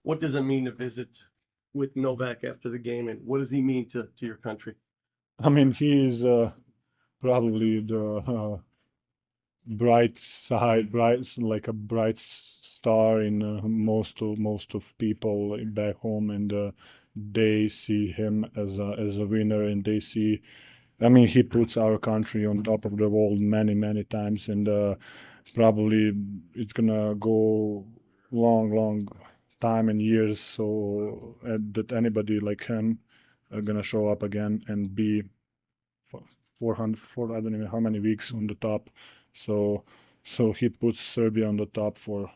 what does it mean to visit with Novak after the game, and what does he mean to your country? I mean, he is probably the bright side, like a bright star in most of people back home, and they see him as a winner, and they see. I mean, he puts our country on top of the world many times, and probably it's gonna go long time and years, so that anybody like him are gonna show up again and be 400, I don't know how many weeks on the top. So he puts Serbia on the top for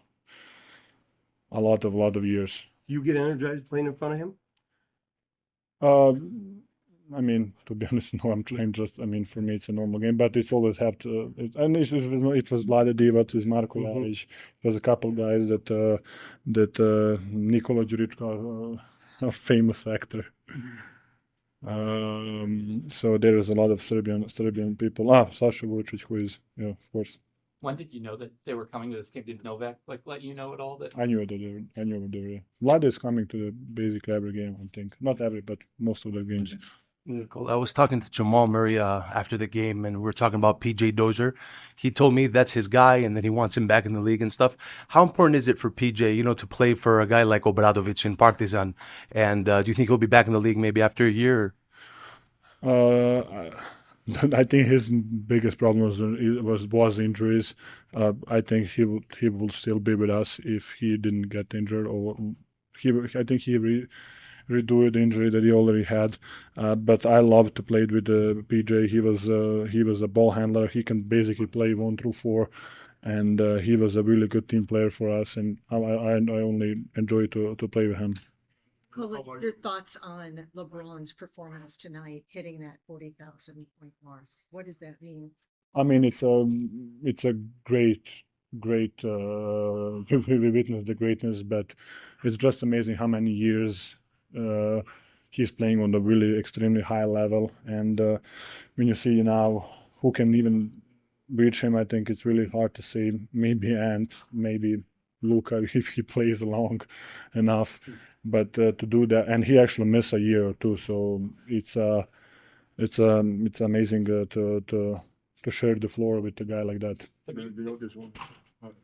a lot of years. Do you get energized playing in front of him? I mean, to be honest, no, I'm trying just, I mean, for me, it's a normal game, but it's always have to, and it was Vlade Divac, with Marko Jaric, it was a couple guys that Nikola Gioric, a famous actor. So there is a lot of Serbian people. Sasha Vucic, who is, yeah, of course. When did you know that they were coming to this game? Did Novak let you know at all? That I knew they were. Vlad is coming to basically every game, I think. Not every, but most of the games. I was talking to Jamal Murray after the game, and we were talking about PJ Dozier. He told me that's his guy and that he wants him back in the league and stuff. How important is it for PJ, to play for a guy like Obradovic in Partizan? And do you think he'll be back in the league maybe after a year? I think his biggest problem was injuries. I think he will still be with us if he didn't get injured, or I think he redo the injury that he already had. But I love to play with PJ. He was a ball handler. He can basically play 1 through 4, and he was a really good team player for us. And I only enjoy to play with him. Nikola, your thoughts on LeBron's performance tonight, hitting that 40,000 point mark? What does that mean? I mean, it's a great. We witnessed the greatness, but it's just amazing how many years he's playing on the really extremely high level. And when you see now who can even reach him, I think it's really hard to say. Maybe Ant, maybe Luka if he plays long enough. But to do that, and he actually missed a year or two, so it's amazing to share the floor with a guy like that. I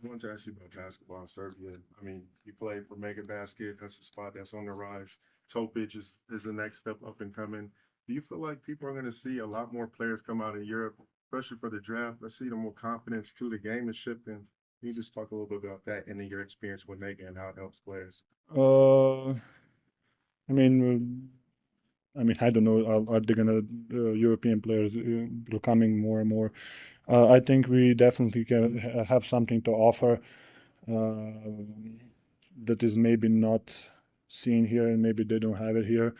wanted to ask you about basketball in Serbia. I mean, you play for Mega Basket. That's a spot that's on the rise. Topic is the next step up and coming. Do you feel like people are going to see a lot more players come out of Europe, especially for the draft? Let's see the more confidence to the game is shifting. Can you just talk a little bit about that and then your experience with Mega and how it helps players? I mean, I don't know. Are they gonna European players coming more and more? I think we definitely can have something to offer that is maybe not seen here, and maybe they don't have it here.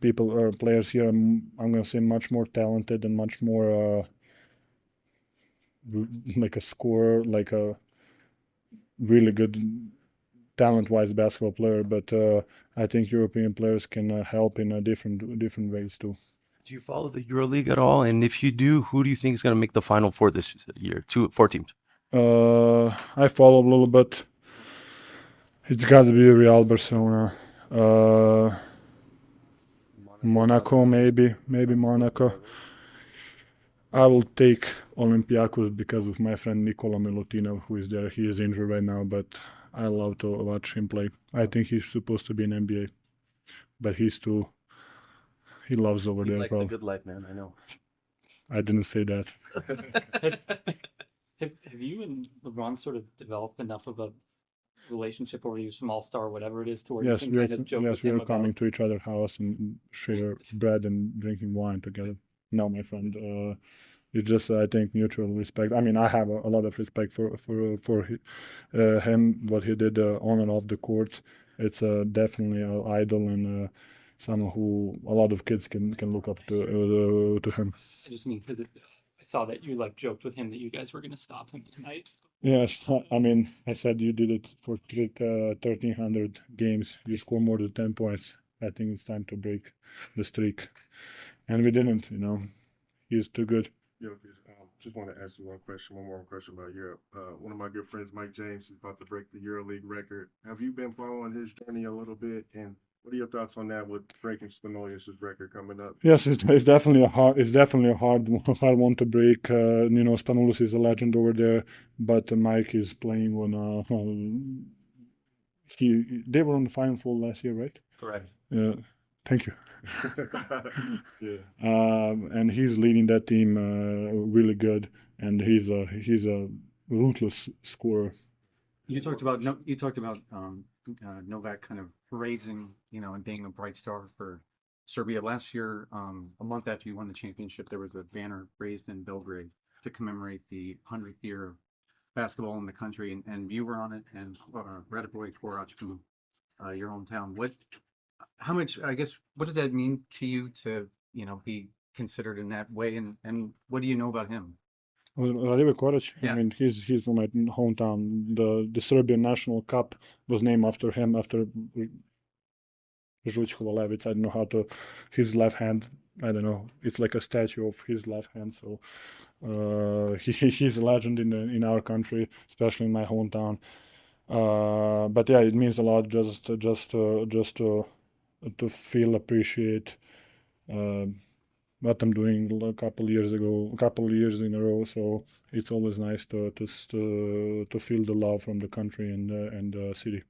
People or players here, I'm gonna say, much more talented and much more like a scorer, like a really good talent-wise basketball player. But I think European players can help in different ways too. Do you follow the Euroleague at all? And if you do, who do you think is going to make the Final Four this year? 4 teams. I follow a little bit. It's got to be Real Barcelona, Monaco, maybe Monaco. I will take Olympiacos because of my friend Nikola Milutínov, who is there. He is injured right now, but I love to watch him play. I think he's supposed to be in NBA, but he loves over there. Like the good life, man. I know. I didn't say that. Have you and LeBron sort of developed enough of a relationship over you, small star, whatever it is, to where you can kind of joke with him we are about... coming to each other's house and share bread and drinking wine together. No, my friend. It's just, I think, mutual respect. I mean, I have a lot of respect for him, what he did on and off the court. It's definitely an idol and someone who a lot of kids can look up to him. I just mean, because I saw that you joked with him that you guys were going to stop him tonight. Yes, I mean, I said you did it for 1,300 games. You score more than 10 points. I think it's time to break the streak. And we didn't, He's too good. just want to ask you one more question about Europe. One of my good friends, Mike James, is about to break the Euroleague record. Have you been following his journey a little bit? And what are your thoughts on that with breaking Spanolis's record coming up? Yes, it's definitely a hard one to break. Spanoulis is a legend over there, but Mike is playing on they were on the final four last year, right? Correct. Yeah. Thank you. Yeah. And he's leading that team really good, and he's a ruthless scorer. You talked about Novak kind of raising, and being a bright star for Serbia. Last year, a month after you won the championship, there was a banner raised in Belgrade to commemorate the 100th year of basketball in the country, and you were on it, and Radivoj Korac from your hometown. What does that mean to you to, be considered in that way, and what do you know about him? Well, Radivoj Korac, Yeah. I mean, he's from my hometown. The Serbian National Cup was named after him, after Žuljko Levic. I don't know how to, his left hand, I don't know, it's like a statue of his left hand. So he's a legend in our country, especially in my hometown. But yeah, it means a lot just to feel appreciate what I'm doing a couple years in a row. So it's always nice to feel the love from the country and the city.